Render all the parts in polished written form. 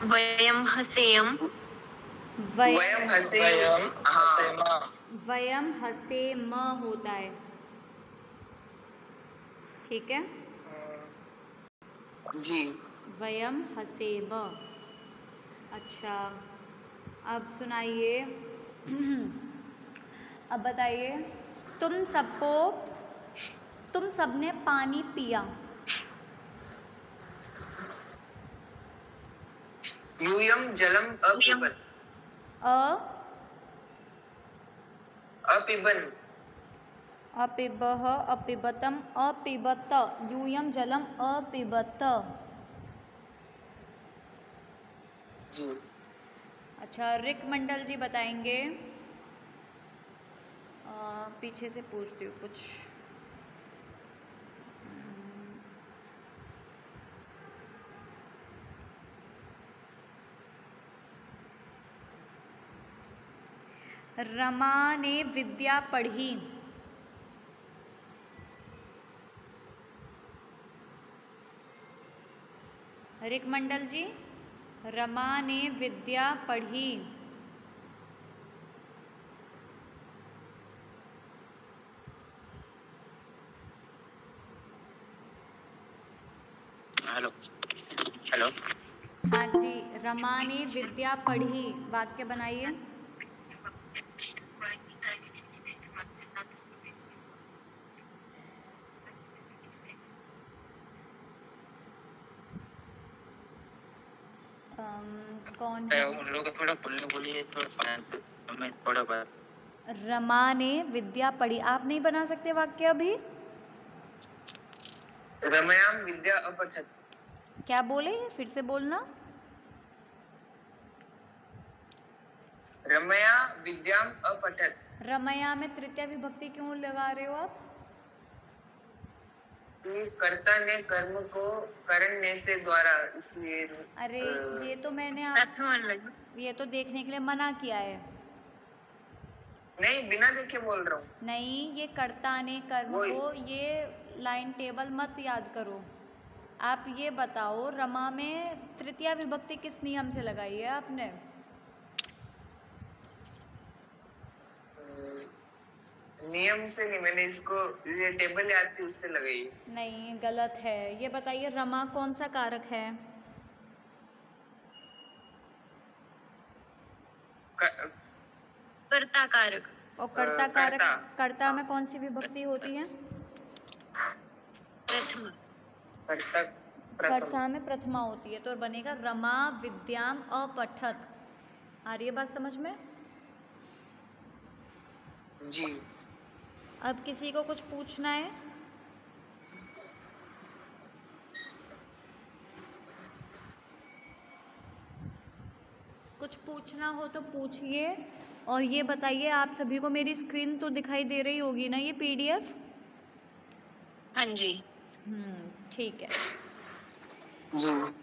वयम Hasem. वयम Hasem. हाँ, वयम Hasem होता है, ठीक है। जी। वयम हसेम। अच्छा, अब सुनाइए। अब बताइए, तुम सबने पानी पिया। यूयम जलम अपिबन। अपिबन। अपिबह अपिबतम अपिबत। यूयम जलम अपिबत। जी। अच्छा, रिक मंडल जी बताएंगे। पीछे से पूछती हूँ कुछ। रमा ने विद्या पढ़ी। रिक मंडल जी, रमा ने विद्या पढ़ी। Hello hello. हाँ जी, रमा ने विद्या पढ़ी, वाक्य बनाइए। कौन है? उन लोगों को थोड़ा बोलने बोलिए, थोड़ा रमा ने विद्या पढ़ी। आप नहीं बना सकते वाक्य अभी? रमयाम विद्या अपठत। क्या बोले, फिर से बोलना। रमया विद्याम अपठत। रमया में तृतीया विभक्ति क्यों लगा रहे हो आप? कर्ता ने कर्म को करने से द्वारा, इसलिए। अरे ये तो मैंने ये तो देखने के लिए मना किया है। नहीं, बिना देखे बोल रहा हूँ। नहीं, ये कर्ता ने कर्म को, ये लाइन टेबल मत याद करो। आप ये बताओ, रमा में तृतीया विभक्ति किस नियम से लगाई है आपने? नियम से नहीं, मैंने इसको ये टेबल याद थी उससे लगाई। नहीं, गलत है। ये बताइए, रमा कौन सा कारक है? कर्ता कारक। और कर्ता कारक, कर्ता में कौन सी विभक्ति होती है? प्रथमा। कर्ता में प्रथमा होती है, तो बनेगा रमा विद्याम अपठत। आ रही है बात समझ में? जी। अब किसी को कुछ पूछना है? कुछ पूछना हो तो पूछिए। और ये बताइए, आप सभी को मेरी स्क्रीन तो दिखाई दे रही होगी ना, ये पीडीएफ? हाँ जी। ठीक है। जी।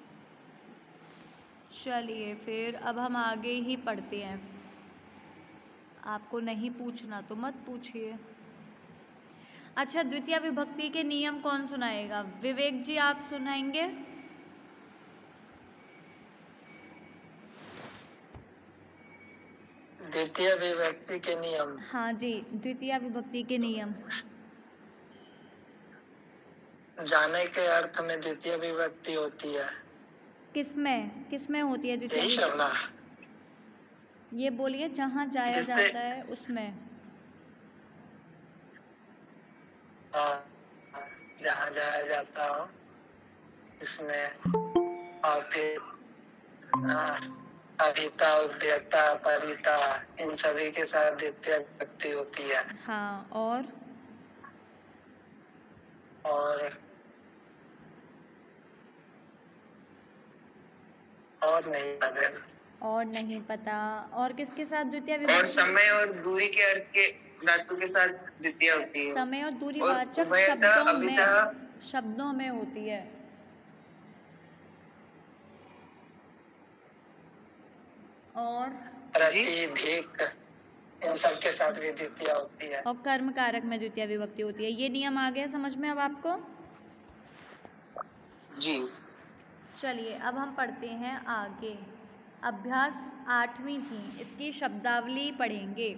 चलिए फिर अब हम आगे ही पढ़ते हैं। आपको नहीं पूछना तो मत पूछिए। अच्छा, द्वितीय विभक्ति के नियम कौन सुनाएगा? विवेक जी, आप सुनाएंगे? द्वितीय विभक्ति के नियम। हाँ जी, द्वितीय विभक्ति के नियम। जाने के अर्थ में द्वितीय विभक्ति होती है। किसमें होती है द्वितीय विभक्ति? ये बोलिए, जहाँ जाया जाता है उसमें। जहाँ जाया जाता हो इसमें। और फिर अभिता, उद्यता, परिता, इन सभी के साथ द्वितीय विभक्ति होती है। हाँ, और नहीं पता। और किसके साथ द्वितीय विभक्ति? और समय और दूरी के अर्थ के धातु के साथ द्वितीय होती है। समय और दूरी वाचक शब्दों में होती है। और इन सब के साथ भी द्वितीय होती है। और कर्म कारक में द्वितीय विभक्ति होती है। ये नियम आ गया समझ में अब आपको? जी। चलिए अब हम पढ़ते हैं आगे। अभ्यास 8वीं थी, इसकी शब्दावली पढ़ेंगे।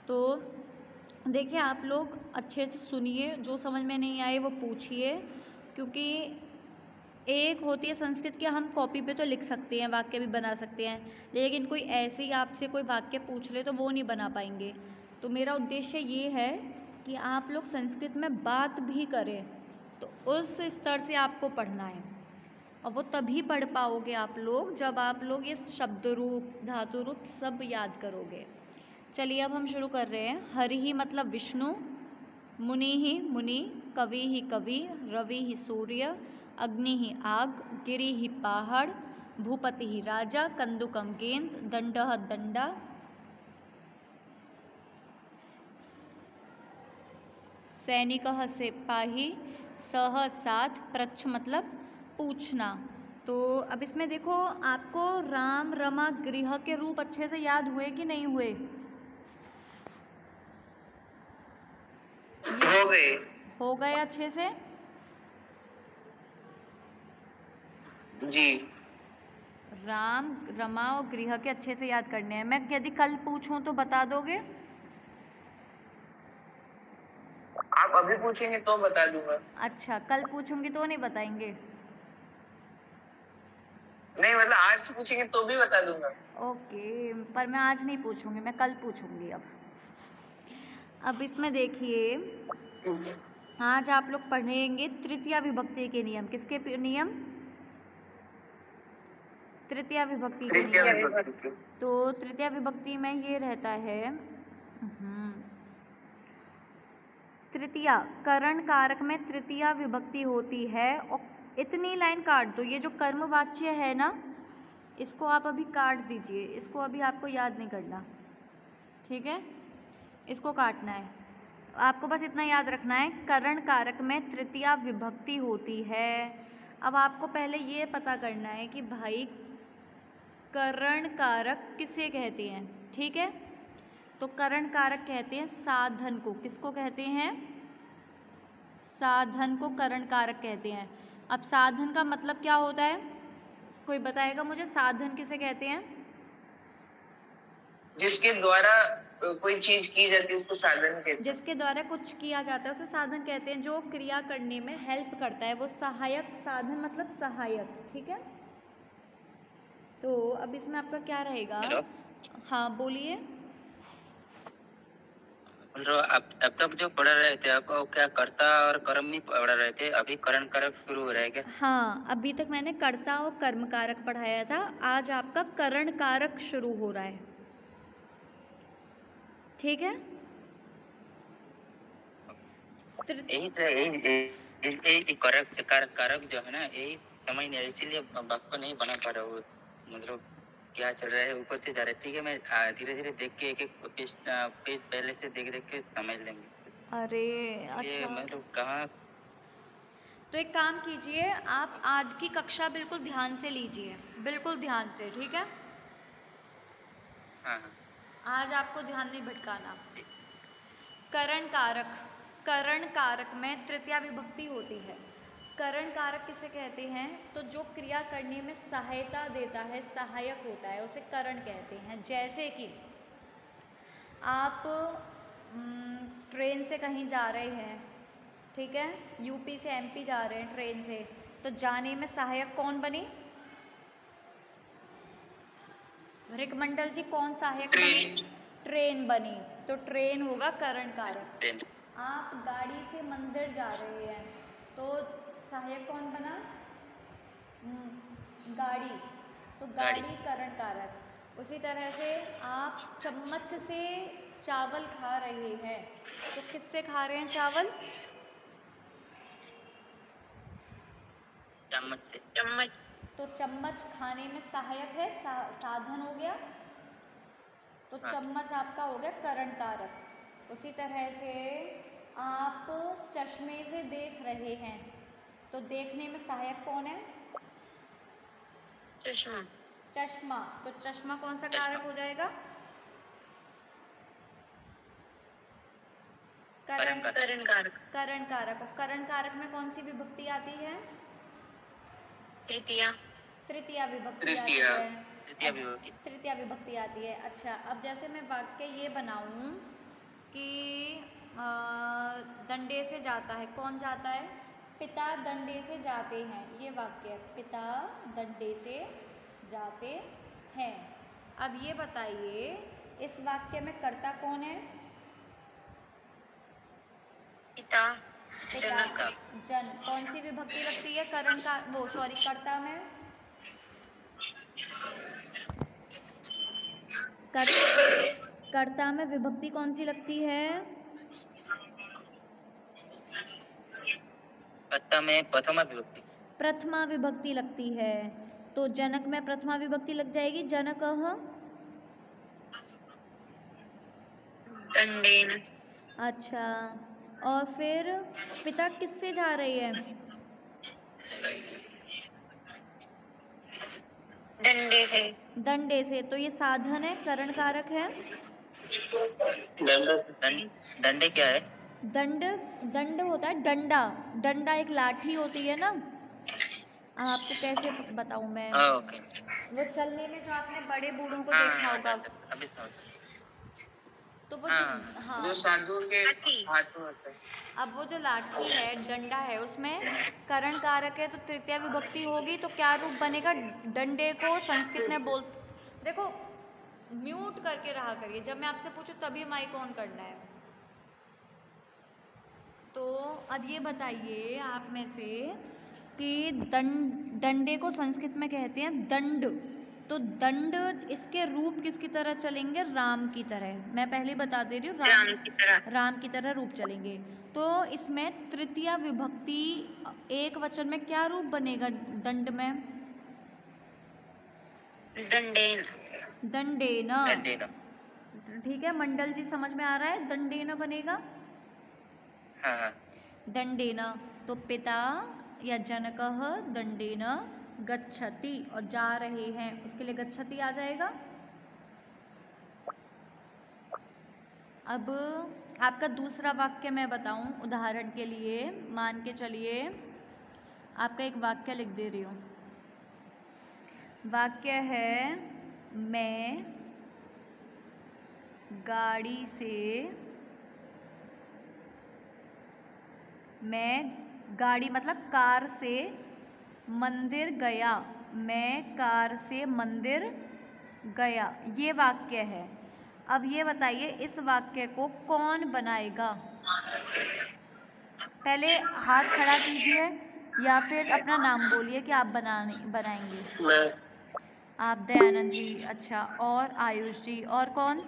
तो देखिए आप लोग अच्छे से सुनिए, जो समझ में नहीं आए वो पूछिए, क्योंकि एक होती है संस्कृत की, हम कॉपी पे तो लिख सकते हैं, वाक्य भी बना सकते हैं, लेकिन कोई ऐसे ही आपसे कोई वाक्य पूछ ले तो वो नहीं बना पाएंगे। तो मेरा उद्देश्य ये है कि आप लोग संस्कृत में बात भी करें, तो उस स्तर से आपको पढ़ना है, और वो तभी पढ़ पाओगे आप लोग जब आप लोग ये शब्द रूप, धातु रूप सब याद करोगे। चलिए अब हम शुरू कर रहे हैं। हरि ही मतलब विष्णु, मुनि ही मुनि, कवि ही कवि, रवि ही सूर्य, अग्नि ही आग, गिरि ही पहाड़, भूपति ही राजा, कंदुकम गेंद, दंडः दंडा, सैनिकः सिपाही, सह साथ, प्रच्छ मतलब पूछना। तो अब इसमें देखो आपको राम रमा गृह के रूप अच्छे से याद हुए कि नहीं हुए? हो गए अच्छे से? जी। राम रमा और गृह के अच्छे से याद करने हैं। मैं यदि कल पूछूं तो बता दोगे? आप अभी पूछेंगे तो बता दूंगा। अच्छा, कल पूछूंगी तो नहीं बताएंगे? नहीं मतलब आज पूछेंगे तो भी बता दूंगा। ओके, पर मैं आज नहीं पूछूंगी, मैं कल पूछूंगी। अब इसमें देखिए, आज आप लोग पढ़ेंगे तृतीया विभक्ति के नियम। किसके नियम? तृतीया विभक्ति के नियम। तो तृतीया विभक्ति में ये रहता है, तृतीया करण कारक में तृतीया विभक्ति होती है। और इतनी लाइन काट दो, ये जो कर्मवाच्य है ना, इसको आप अभी काट दीजिए, इसको अभी आपको याद नहीं करना, ठीक है? इसको काटना है। आपको बस इतना याद रखना है, करण कारक में तृतीया विभक्ति होती है। अब आपको पहले ये पता करना है कि भाई करण कारक किसे कहते हैं, ठीक है? तो करण कारक कहते हैं साधन को। किसको कहते हैं? साधन को करण कारक कहते हैं। अब साधन का मतलब क्या होता है? कोई बताएगा मुझे, साधन किसे कहते हैं? जिसके द्वारा कोई चीज की जाती है उसको साधन कहते हैं। जिसके द्वारा कुछ किया जाता है उसे साधन कहते हैं। जो क्रिया करने में हेल्प करता है वो सहायक। साधन मतलब सहायक, ठीक है? तो अब इसमें आपका क्या रहेगा? हाँ बोलिए। अब तक जो पढ़ रहे थे आपको क्या कर्ता और कर्म नहीं पढ़ रहे थे, अभी करण कारक शुरू हो रहा है क्या? हाँ, अभी तक मैंने कर्ता और कर्म कारक पढ़ाया था, आज आपका करण कारक शुरू हो रहा है, ठीक है? यही कारक जो है ना, यही समझ नहीं, इसीलिए वाक्य नहीं बना पा रहा हूँ। मतलब क्या चल रहा है, ऊपर से जा रहा है। ठीक है, मैं धीरे धीरे देख के एक एक पेज पहले से देख देख के समझ लेंगे। अरे अच्छा, मतलब कहाँ? तो एक काम कीजिए, आप आज की कक्षा बिल्कुल ध्यान से लीजिए, बिल्कुल ध्यान से, ठीक है? हाँ, आज आपको ध्यान नहीं भटकाना। करण कारक, करण कारक में तृतीया विभक्ति होती है। करण कारक किसे कहते हैं? तो जो क्रिया करने में सहायता देता है, सहायक होता है, उसे करण कहते हैं। जैसे कि आप ट्रेन से कहीं जा रहे हैं, ठीक है? यूपी से एमपी जा रहे हैं ट्रेन से, तो जाने में सहायक कौन बनी? रिकमंडल जी, कौन सहायक बनी? ट्रेन बनी, तो ट्रेन होगा करण कारक। आप गाड़ी से मंदिर जा रहे हैं, तो सहायक कौन बना? गाड़ी, तो गाड़ी करण कारक। उसी तरह से आप चम्मच से चावल खा रहे हैं, तो किससे खा रहे हैं चावल? चम्मच से। चम्मच। तो चम्मच खाने में सहायक है, साधन हो गया, तो चम्मच आपका हो गया करण कारक। उसी तरह से आप चश्मे से देख रहे हैं, तो देखने में सहायक कौन है? चश्मा। चश्मा, तो चश्मा कौन सा कारक हो जाएगा? करण कारक। करण कारक। और करण कारक में कौन सी विभक्ति आती है? तृतीया। तृतीया विभक्ति आती तृतीया। है। तृतीया विभक्ति। तृतीया विभक्ति आती है। अच्छा, अब जैसे मैं वाक्य ये बनाऊं कि डंडे से जाता है, कौन जाता है? पिता डंडे से जाते हैं, ये वाक्य है, पिता डंडे से जाते हैं। अब ये बताइए इस वाक्य में कर्ता कौन है? पिता। पिता। जनक। जन। कौन सी विभक्ति लगती है करण का, वो सॉरी कर्ता में? कर्ता में विभक्ति कौन सी लगती है? कर्ता में प्रथमा विभक्ति। प्रथमा विभक्ति लगती है। तो जनक में प्रथमा विभक्ति लग जाएगी, जनकः। दंडेन। अच्छा, और फिर पिता किससे जा रही है? डंडे से। दंडे से। तो ये साधन है, करण कारक है। दंडे क्या है? दंड, दंड होता है डंडा। डंडा एक लाठी होती है ना। अब आपको कैसे बताऊं मैं? ओके। वो चलने में जो आपने बड़े बूढ़ों को हाँ, देखा होगा, अभी समझ। तो वो हाँ। हाँ, जो साधु के लाठी। हाथ में होता है। अब वो जो लाठी है, डंडा है, उसमें करण कारक है, तो तृतीया विभक्ति होगी, तो क्या रूप बनेगा? डंडे को संस्कृत में बोल, देखो म्यूट करके रहा करिए, जब मैं आपसे पूछूं तभी माइक ऑन करना है। तो अब ये बताइए आप में से कि डंडे को संस्कृत में कहते हैं दंड। तो दंड, इसके रूप किसकी तरह चलेंगे? राम की तरह। मैं पहले बता दे रही हूँ, राम की तरह। राम की तरह रूप चलेंगे। तो इसमें तृतीया विभक्ति एक वचन में क्या रूप बनेगा दंड में? दंडेन। दंडेन। दंडेन। ठीक है, मंडल जी समझ में आ रहा है? दंडेन बनेगा। हाँ हाँ। दंडेन। तो पिता या जनकः दंडेन गच्छति, और जा रहे हैं, उसके लिए गच्छति आ जाएगा। अब आपका दूसरा वाक्य मैं बताऊं उदाहरण के लिए, मान के चलिए आपका एक वाक्य लिख दे रही हूँ। वाक्य है, मैं गाड़ी से, मैं गाड़ी मतलब कार से मंदिर गया, मैं कार से मंदिर गया, ये वाक्य है। अब ये बताइए इस वाक्य को कौन बनाएगा? पहले हाथ खड़ा कीजिए या फिर अपना नाम बोलिए कि आप बनाएंगे। मैं। आप दयानंद जी। अच्छा, और आयुष जी, और कौन?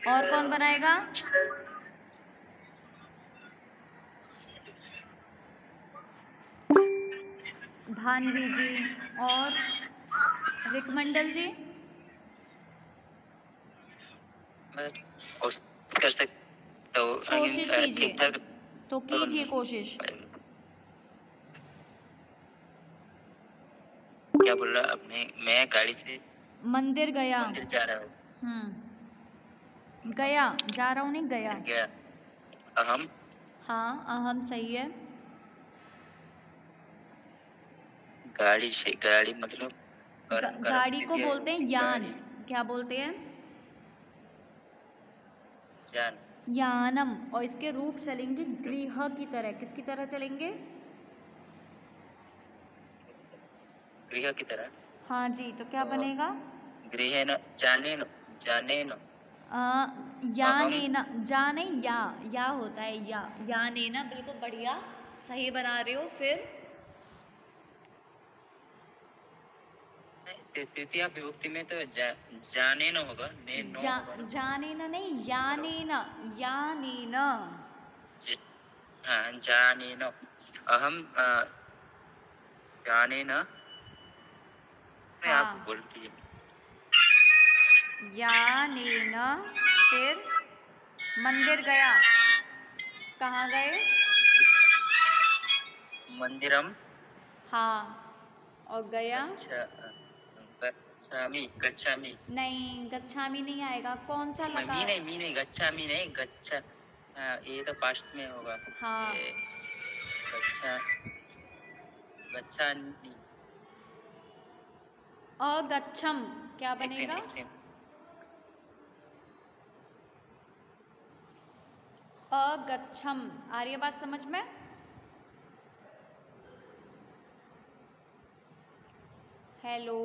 और कौन बनाएगा? भानवी जी और रिकमंडल जी। कोशिश कर सकते हो। कोशिश कीजिए, ठीक-ठाक। तो कीजिए कोशिश। क्या बोल रहा आपने? मैं गाड़ी से मंदिर गया। मंदिर जा रहा हूँ। गया, जा रहा हूँ नहीं, गया। गया। अहम। हाँ, अहम सही है। गाड़ी से, गाड़ी मतलब गाड़ी को बोलते हैं यान। क्या बोलते हैं? यान। यानम। और इसके रूप चलेंगे गृह की तरह। किसकी तरह चलेंगे? गृह की तरह। हाँ जी, तो क्या बनेगा? गृहेन, जानेन, जानेन। यानेन, जा नहीं, या होता है, यानेन। बिल्कुल बढ़िया, सही बना रहे हो। फिर तृतीया विभक्ति में तो जानेन होगा, जानेन नहीं, यानेन, यानेन। हाँ, जानेन। अहम जानेन। हाँ। आप बोलती है। यानेन। फिर मंदिर गया। कहाँ गए? मंदिरम। हाँ, और गया? अच्छा, गच्छामि, गच्छामि। नहीं, गच्छामी नहीं आएगा। कौन सा लगा? मी नहीं, गच्छामि नहीं, गच्छा। हाँ, ये तो पास्ट में होगा। हाँ। ये गच्छा गच्छामि। अगच्छम क्या एक सेकंड बनेगा? एक सेकंड। अगच्छम। आ रही है बात समझ में? हेलो,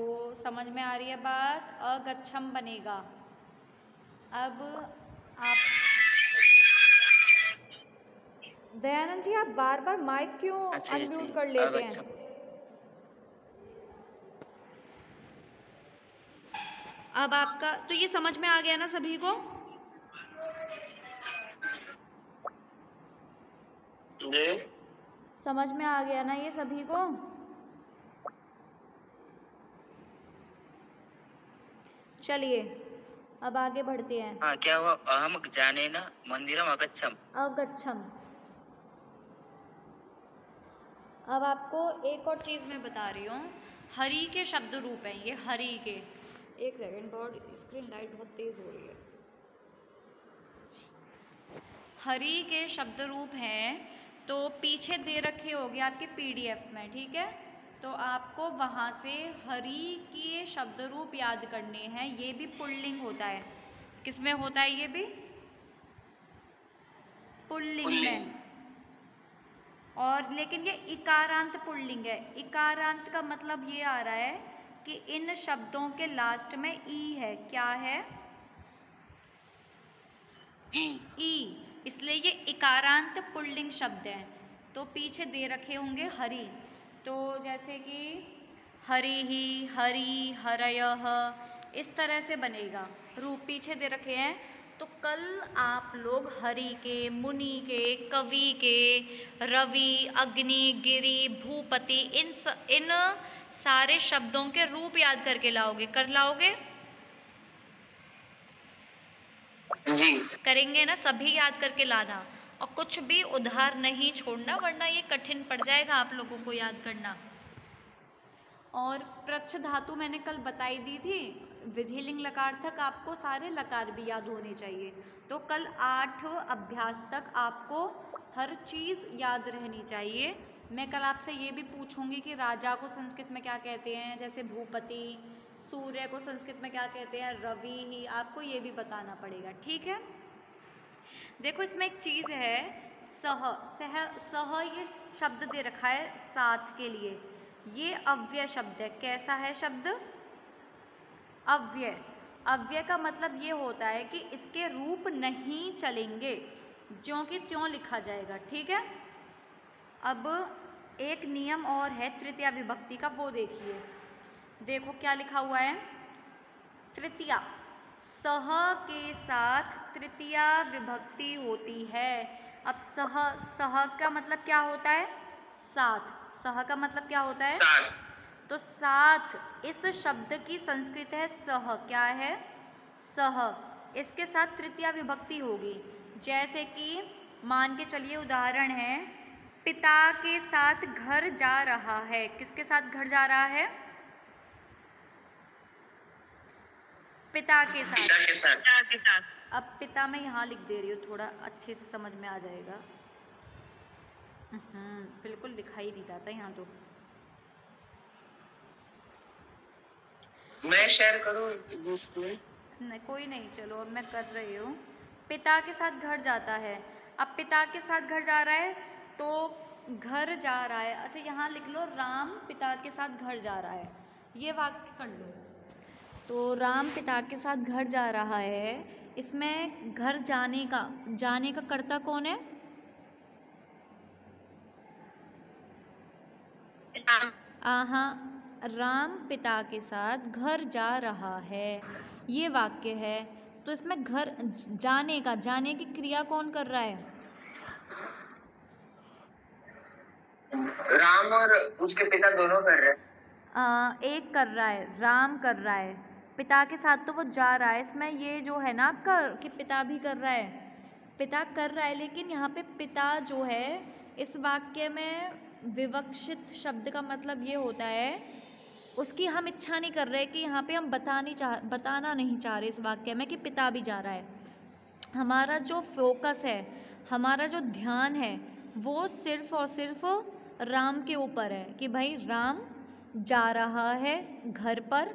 समझ में आ रही है बात? अगच्छम बनेगा। अब आप दयानंद जी, आप बार बार माइक क्यों अच्छा अनम्यूट कर लेते हैं? अब आपका तो ये समझ में आ गया ना सभी को? जी समझ में आ गया ना ये सभी को? चलिए अब आगे बढ़ते हैं। हाँ, क्या हुआ? अहम जाने न मंदिरम अगच्छम। अगच्छम। अब आपको एक और चीज़ मैं बता रही हूँ। हरि के शब्द रूप हैं ये, हरि के। एक सेकंड, बहुत स्क्रीन लाइट बहुत तेज़ हो रही है। हरि के शब्द रूप हैं तो पीछे दे रखे होंगे आपके पीडीएफ में, ठीक है? तो आपको वहाँ से हरि के शब्द रूप याद करने हैं। ये भी पुल्लिंग होता है। किसमें होता है ये भी? पुल्लिंग में। और लेकिन ये इकारांत पुल्लिंग है। इकारांत का मतलब ये आ रहा है कि इन शब्दों के लास्ट में ई है। क्या है? ई। इसलिए ये इकारांत पुल्लिंग शब्द हैं। तो पीछे दे रखे होंगे हरि। तो जैसे कि हरिहि, हरि, हरयः, इस तरह से बनेगा रूप। पीछे दे रखे हैं। तो कल आप लोग हरि के, मुनि के, कवि के, रवि, अग्नि, गिरि, भूपति, इन सारे शब्दों के रूप याद करके लाओगे। कर लाओगे? जी करेंगे ना? सभी याद करके लाना और कुछ भी उधार नहीं छोड़ना, वरना ये कठिन पड़ जाएगा आप लोगों को याद करना। और प्रच्छ धातु मैंने कल बताई दी थी। विधिलिंग लकार तक आपको सारे लकार भी याद होने चाहिए। तो कल 8 अभ्यास तक आपको हर चीज़ याद रहनी चाहिए। मैं कल आपसे ये भी पूछूंगी कि राजा को संस्कृत में क्या कहते हैं, जैसे भूपति। सूर्य को संस्कृत में क्या कहते हैं? रवि ही। आपको ये भी बताना पड़ेगा, ठीक है? देखो इसमें एक चीज़ है, सह। सह ये शब्द दे रखा है साथ के लिए। ये अव्यय शब्द है। कैसा है शब्द? अव्यय। अव्यय का मतलब ये होता है कि इसके रूप नहीं चलेंगे, ज्यों कि त्यों लिखा जाएगा, ठीक है? अब एक नियम और है तृतीया विभक्ति का, वो देखिए। देखो क्या लिखा हुआ है। तृतीया, सह के साथ तृतीया विभक्ति होती है। अब सह का मतलब क्या होता है? साथ। सह का मतलब क्या होता है? साथ। तो साथ इस शब्द की संस्कृत है सह। क्या है? सह। इसके साथ तृतीया विभक्ति होगी। जैसे कि मान के चलिए उदाहरण है, पिता के साथ घर जा रहा है। किसके साथ घर जा रहा है? पिता के साथ। पिता के साथ। अब पिता मैं यहाँ लिख दे रही हूँ, थोड़ा अच्छे से समझ में आ जाएगा। बिल्कुल दिखाई नहीं जाता यहाँ तो। मैं शेयर करूँ स्क्रीन? नहीं, कोई नहीं, चलो अब मैं कर रही हूँ। पिता के साथ घर जाता है। अब पिता के साथ घर जा रहा है तो घर जा रहा है। अच्छा यहाँ लिख लो, राम पिता के साथ घर जा रहा है। ये वाक्य कर लो। तो राम पिता के साथ घर जा रहा है। इसमें घर जाने का कर्ता कौन है? आहा, राम पिता के साथ घर जा रहा है, ये वाक्य है। तो इसमें घर जाने की क्रिया कौन कर रहा है? राम और उसके पिता दोनों कर रहे हैं। एक कर रहा है, राम कर रहा है। पिता के साथ तो वो जा रहा है। इसमें ये जो है ना आपका कि पिता भी कर रहा है, पिता कर रहा है, लेकिन यहाँ पे पिता जो है इस वाक्य में विवक्षित शब्द का मतलब ये होता है, उसकी हम इच्छा नहीं कर रहे कि यहाँ पे हम बताना नहीं चाह रहे इस वाक्य में कि पिता भी जा रहा है। हमारा जो फोकस है, हमारा जो ध्यान है वो सिर्फ और सिर्फ राम के ऊपर है कि भाई राम जा रहा है घर पर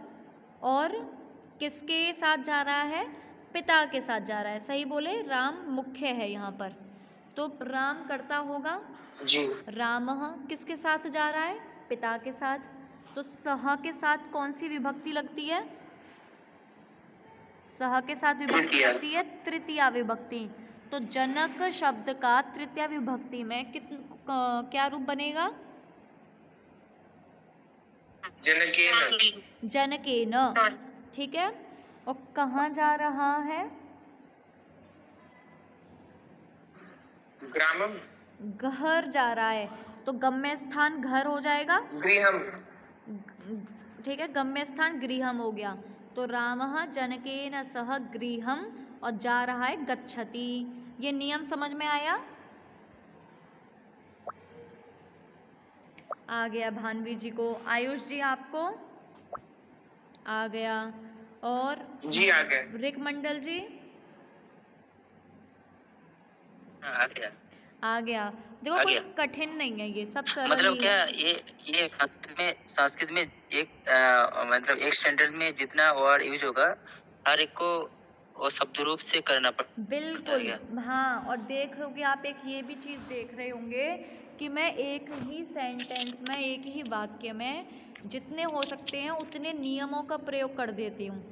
और किसके साथ जा रहा है, पिता के साथ जा रहा है। सही बोले, राम मुख्य है यहाँ पर, तो राम करता होगा जी। रामः, किसके साथ जा रहा है, पिता के साथ। तो सह के साथ कौन सी विभक्ति लगती है, सह के साथ विभक्ति तृतीया। लगती है तृतीया विभक्ति। तो जनक शब्द का तृतीया विभक्ति में क्या रूप बनेगा, जनकेन। जनकेन, ठीक है। और कहाँ जा रहा है, ग्रामम। घर जा रहा है, तो गम्य स्थान घर हो जाएगा, गृहम। ठीक है, गम्य स्थान गृहम हो गया। तो रामः जनकेन सह गृहम और जा रहा है गच्छति। ये नियम समझ में आया, आ गया भानवी जी को, आयुष जी आपको आ गया, और जी आ गए। रिक मंडल जी आ गया। आ गया। देखो आ कोई गया। कठिन नहीं है, ये सब सरल मतलब ही क्या है। ये संस्कृत में एक मतलब एक सेंटेंस में जितना वर्ड यूज होगा हर एक को वो शब्द रूप से करना पड़ता है बिल्कुल, क्या? हाँ। और देखोगे आप एक ये भी चीज़ देख रहे होंगे कि मैं एक ही सेंटेंस में, एक ही वाक्य में जितने हो सकते हैं उतने नियमों का प्रयोग कर देती हूँ,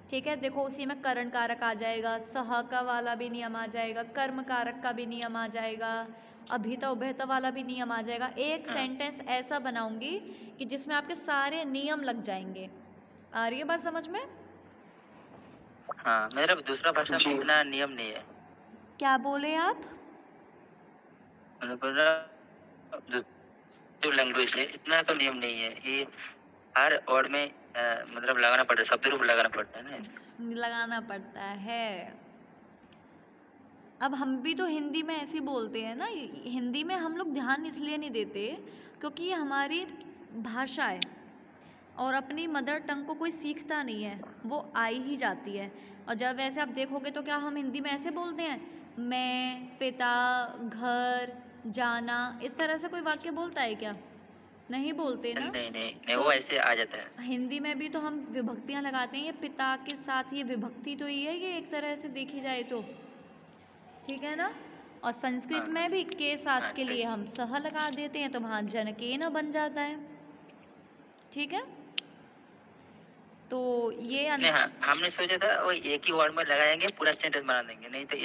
ठीक है। देखो उसी में करण कारक आ जाएगा, सह का वाला भी नियम आ जाएगा, कर्म कारक का भी नियम आ जाएगा, अभिता उभयता वाला भी नियम आ जाएगा। एक सेंटेंस ऐसा बनाऊंगी कि जिसमें आपके सारे नियम लग जाएंगे। आ रही है बात समझ में? हाँ, मेरा दूसरा भाषा में इतना नियम नहीं है। क्या बोले आप? मतलब जो लैंग्वेज है इतना तो नियम नहीं है, ये हर वर्ड में मतलब लगाना पड़ता है, शब्द रूप लगाना पड़ता है ना। लगाना पड़ता है। अब हम भी तो हिंदी में ऐसे ही बोलते हैं ना, हिंदी में हम लोग ध्यान इसलिए नहीं देते क्योंकि ये हमारी भाषा है और अपनी मदर टंग को कोई सीखता नहीं है, वो आई ही जाती है। और जब वैसे आप देखोगे तो क्या हम हिंदी में ऐसे बोलते हैं, मैं, पिता, घर, जाना, इस तरह से कोई वाक्य बोलता है क्या? नहीं बोलते ना। नहीं वो ऐसे आ जाता है। हिंदी में भी तो हम विभक्तियाँ लगाते हैं, ये पिता के साथ ये विभक्ति तो ही है, ये एक तरह से देखी जाए तो, ठीक है ना। और संस्कृत में भी के साथ के लिए हम सह लगा देते हैं तो वहाँ जनकेन बन जाता है, ठीक है। तो ये हमने सोचा था वो एक ही वर्ड में लगाएंगे पूरा सेंटेंस बना देंगे, नहीं तो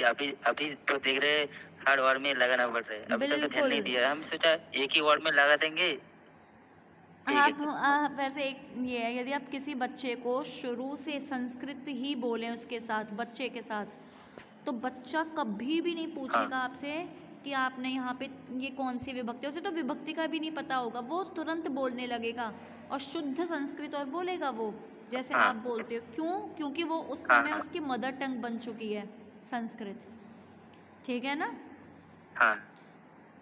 अभी तो देख रहे हर वर्ड में लगाना पड़ रहा है, अभी तक तो ध्यान नहीं दिया। हम सोचा एक ही वर्ड में लगा देंगे। आप वैसे एक ये है, यदि आप किसी बच्चे को शुरू से संस्कृत ही बोलें उसके साथ, बच्चे के साथ, तो बच्चा कभी भी नहीं पूछेगा आपसे कि आपने यहाँ पे ये कौन सी विभक्ति है, उसे तो विभक्ति का भी नहीं पता होगा, वो तुरंत बोलने लगेगा और शुद्ध संस्कृत और बोलेगा वो जैसे आप बोलते हो। क्यों? क्योंकि वो उस समय उसकी मदर टंग बन चुकी है संस्कृत, ठीक है ना।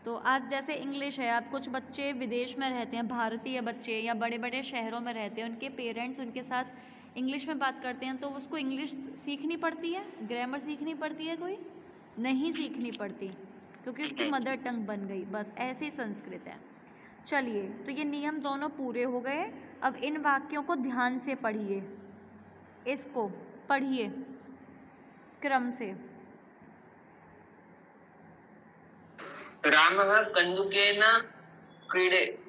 तो आज जैसे इंग्लिश है, आप कुछ बच्चे विदेश में रहते हैं, भारतीय बच्चे या बड़े बड़े शहरों में रहते हैं, उनके पेरेंट्स उनके साथ इंग्लिश में बात करते हैं, तो उसको इंग्लिश सीखनी पड़ती है, ग्रामर सीखनी पड़ती है, कोई नहीं सीखनी पड़ती क्योंकि उसकी मदर टंग बन गई। बस ऐसे ही संस्कृत है। चलिए, तो ये नियम दोनों पूरे हो गए। अब इन वाक्यों को ध्यान से पढ़िए, इसको पढ़िए क्रम से। रामः कन्दुकेन क्रीडे।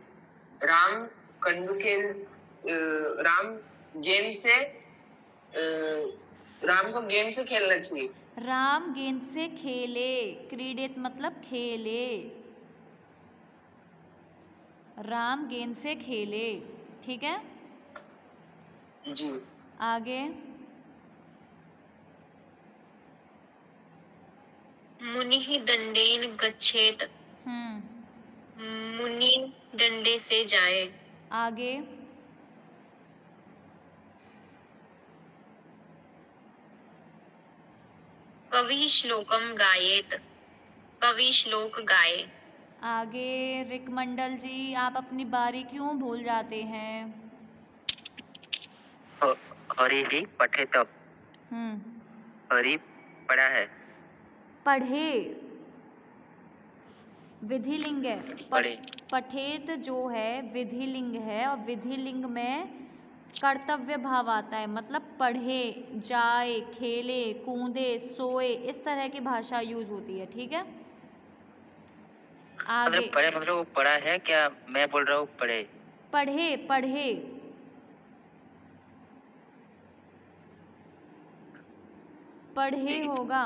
राम कन्दुकेन, राम गेम से, राम को गेम से खेलना चाहिए। राम गेंद से खेले, क्रीडित मतलब खेले, राम गेंद से खेले, ठीक है जी। आगे। मुनिः दंडेन गच्छेत। मुनि डंडे से जाए। आगे। कवि श्लोकम गायेत। कवि श्लोक गाए। आगे रिक मंडल जी, आप अपनी बारी क्यों भूल जाते हैं? हरि पढ़े तब। हरि पढ़ा है। पढ़े, विधिलिंग है। पढ़े। पठेत जो है विधिलिंग है, और विधिलिंग में कर्तव्य भाव आता है, मतलब पढ़े, जाए, खेले, कूदे, सोए, इस तरह की भाषा यूज होती है। ठीक है, आगे। मतलब पढ़े मतलब वो पढ़ा है क्या? मैं बोल रहा हूँ पढ़े। पढ़े, पढ़े, पढ़े होगा।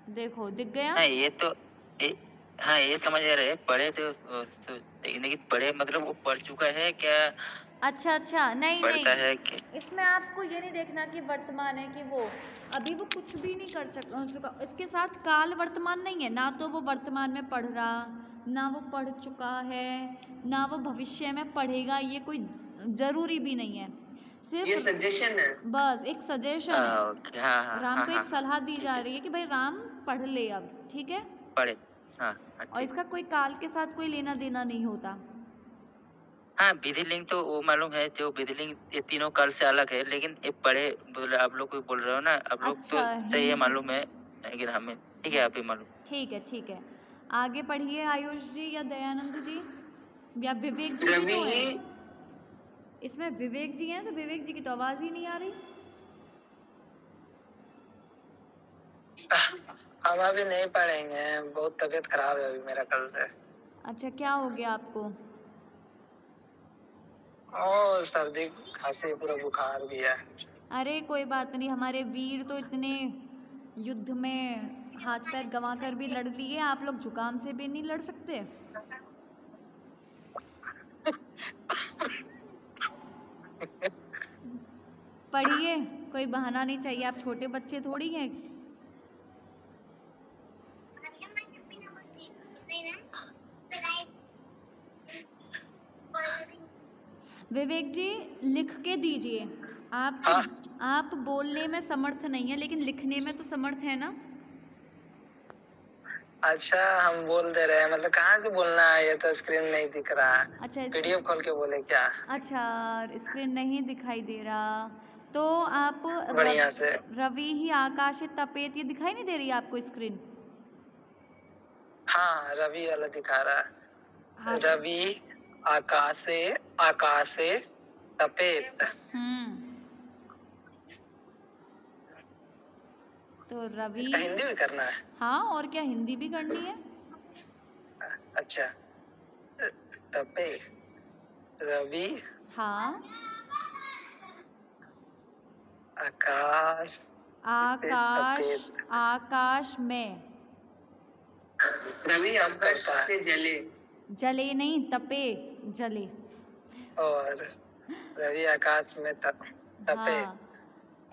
देखो दिख गया। हाँ ये तो हाँ ये समझ आ रहे हैं। पढ़े तो लेकिन पढ़े मतलब वो पढ़ चुका है क्या? अच्छा अच्छा, नहीं पढ़ता नहीं, है कि इसमें आपको ये नहीं देखना कि वर्तमान है कि वो अभी वो कुछ भी नहीं कर सका। इसके साथ काल वर्तमान नहीं है ना, तो वो वर्तमान में पढ़ रहा, ना वो पढ़ चुका है, ना वो भविष्य में पढ़ेगा। ये कोई जरूरी भी नहीं है, ये सिर्फ सजेशन है। बस एक सजेशन है। ओके। हाँ हाँ राम हाँ को हाँ एक सलाह दी जा रही है कि भाई राम पढ़ ले अब। ठीक है, पढ़े। हाँ हाँ और ठीक। इसका कोई काल के साथ कोई लेना देना नहीं होता। हाँ विधिलिंग तो वो मालूम है, जो विधिलिंग ये तीनों काल से अलग है, लेकिन ये पढ़े बोले आप लोग को बोल रहे हो ना, आप लोग तो अच्छा, सही है हिंदी। मालूम है, लेकिन हमें ठीक है आप ही मालूम। ठीक है ठीक है, आगे पढ़िए आयुष जी या दयानंद जी या विवेक जी भी रवि तो ही हैं। इसमें विवेक जी हैं, तो विवेक जी की तो आवाज़ ही नहीं आ रही। हम अभी नहीं पढ़ेंगे, बहुत तबीयत खराब है अभी मेरा कल से। अच्छा, क्या हो गया आपको? ओ सर्दी खांसी पूरा बुखार भी है। अरे कोई बात नहीं, हमारे वीर तो इतने युद्ध में हाथ पैर गंवा कर भी लड़ लिए, आप लोग जुकाम से भी नहीं लड़ सकते? पढ़िए, कोई बहाना नहीं चाहिए, आप छोटे बच्चे थोड़ी हैं। विवेक जी लिख के दीजिए। आप हाँ। आप बोलने में समर्थ नहीं है, लेकिन लिखने में तो समर्थ है ना। अच्छा हम बोल दे रहे हैं, मतलब कहाँ से बोलना है? ये तो स्क्रीन नहीं दिख रहा है। अच्छा, पीडीएफ खोल के बोले क्या? अच्छा, स्क्रीन नहीं दिखाई दे रहा, तो आप बढ़िया से। रवि ही आकाश तपेत, ये दिखाई नहीं दे रही आपको स्क्रीन? हाँ रवि वाला दिखा रहा है। हाँ, रवि आकाशे आकाशे तपेत। तो रवि। इसका हिंदी भी करना है? हाँ, और क्या, हिंदी भी करनी है। अच्छा तपे रवि हाँ, आकाश आकाश, तपेत। आकाश में। रवि आकाश से जले जले नहीं, तपे, जले। और रवि आकाश में तपे। हाँ,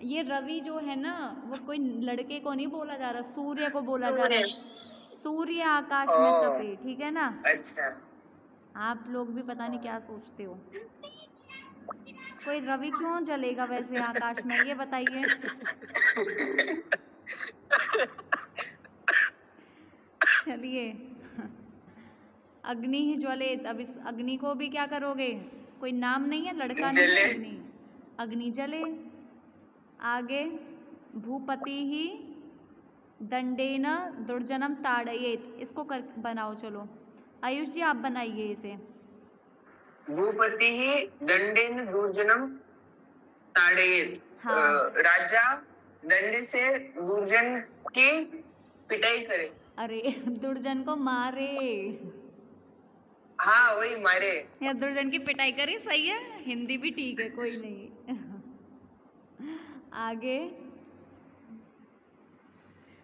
ये रवि जो है ना, वो कोई लड़के को नहीं बोला जा रहा, सूर्य को बोला जा रहा है। सूर्य आकाश में ओ। तपे, ठीक है ना। अच्छा आप लोग भी पता नहीं क्या सोचते हो। कोई रवि क्यों जलेगा वैसे आकाश में, ये बताइए। चलिए, अग्नि ही ज्वलित। अब इस अग्नि को भी क्या करोगे? कोई नाम नहीं है, लड़का नहीं है, अग्नि। अग्नि जले। आगे, भूपति ही दंडेन दुर्जनम ताड़येत, इसको कर बनाओ। चलो आयुष जी आप बनाइए इसे। भूपति ही दंडेन दुर्जनम ताड़येत। हाँ। राजा दंडे से दुर्जन की पिटाई करे। अरे दुर्जन को मारे, हाँ वही मारे। या दुर्जन की पिटाई करे, सही है, हिंदी भी ठीक है, कोई नहीं। आगे,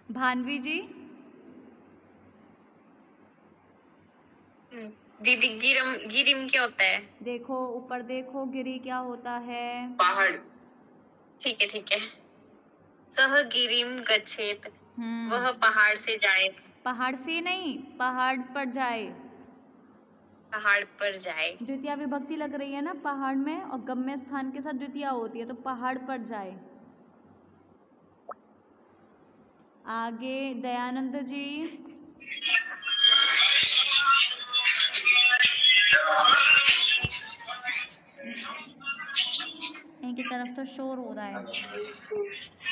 भानवी जी। दीदी गिरम गिरिम क्या होता है? देखो ऊपर देखो, गिरी क्या होता है? पहाड़। ठीक है ठीक है। सह गिरिम गच्छेत, वह पहाड़ से जाए। पहाड़ से नहीं, पहाड़ पर जाए। पहाड़ पर जाए। द्वितीया विभक्ति लग रही है ना पहाड़ में, और गम्य स्थान के साथ द्वितीया होती है, तो पहाड़ पर जाए। आगे दयानंद जी। इनकी तरफ तो शोर हो रहा है।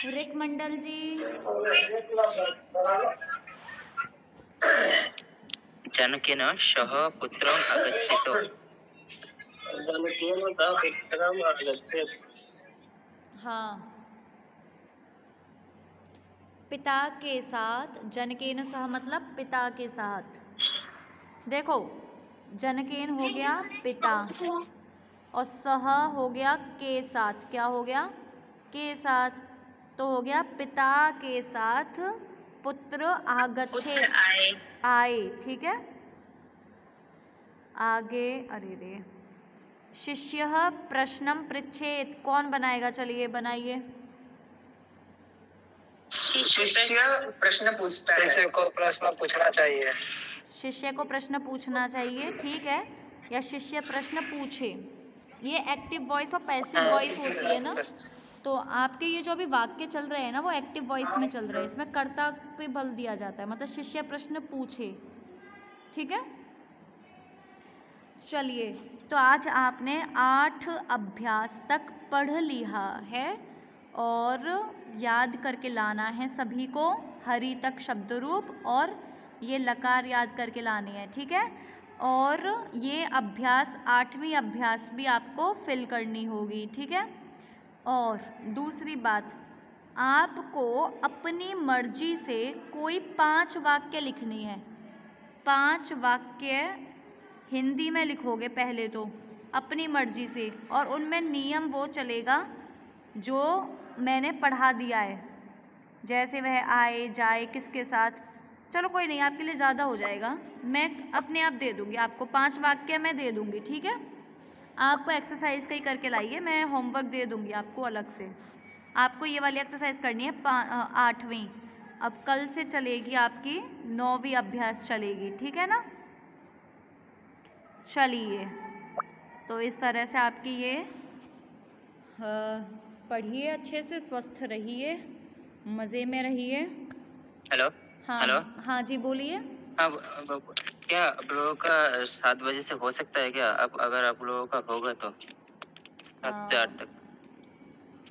रिक मंडल जी। जनकेन सह पुत्रम् अगच्छेत्। जनकेन सह पुत्रम् अगच्छेत्। हाँ, पिता के साथ, जनकेन सह मतलब पिता के साथ। देखो जनकेन हो गया पिता और सह हो गया के साथ। क्या हो गया? के साथ। तो हो गया पिता के साथ पुत्र आगच्छेत्, आए। ठीक है, आगे। अरे रे, शिष्यः प्रश्नं पृच्छेत्। कौन बनाएगा? चलिए बनाइए। शिष्य प्रश्न पूछता है। शिष्य को प्रश्न पूछना चाहिए। शिष्य को प्रश्न पूछना चाहिए, ठीक है, या शिष्य प्रश्न पूछे। ये एक्टिव वॉइस और पैसिव वॉइस होती है ना, तो आपके ये जो अभी वाक्य चल रहे हैं ना वो एक्टिव वॉइस में चल रहे हैं, इसमें कर्ता पे बल दिया जाता है, मतलब शिष्य प्रश्न पूछे। ठीक है, चलिए। तो आज आपने 8 अभ्यास तक पढ़ लिया है और याद करके लाना है सभी को। हरि तक शब्द रूप और ये लकार याद करके लाने हैं। ठीक है, और ये अभ्यास 8वीं अभ्यास भी आपको फिल करनी होगी। ठीक है, और दूसरी बात, आपको अपनी मर्जी से कोई 5 वाक्य लिखनी है। 5 वाक्य हिंदी में लिखोगे पहले तो अपनी मर्जी से, और उनमें नियम वो चलेगा जो मैंने पढ़ा दिया है, जैसे वह आए जाए किसके साथ। चलो कोई नहीं, आपके लिए ज़्यादा हो जाएगा, मैं अपने आप दे दूँगी आपको 5 वाक्य मैं दे दूँगी। ठीक है, आपको एक्सरसाइज कहीं करके लाइए, मैं होमवर्क दे दूँगी आपको अलग से। आपको ये वाली एक्सरसाइज करनी है 8वीं। अब कल से चलेगी आपकी 9वीं अभ्यास चलेगी। ठीक है ना? चलिए, तो इस तरह से आपकी ये पढ़िए, अच्छे से स्वस्थ रहिए, मज़े में रहिए। हेलो। हाँ हेलो। हाँ जी बोलिए। अब क्या आप लोगों का 7 बजे से हो सकता है क्या? अब अगर आप लोगों का होगा तो 7 से 8 तक।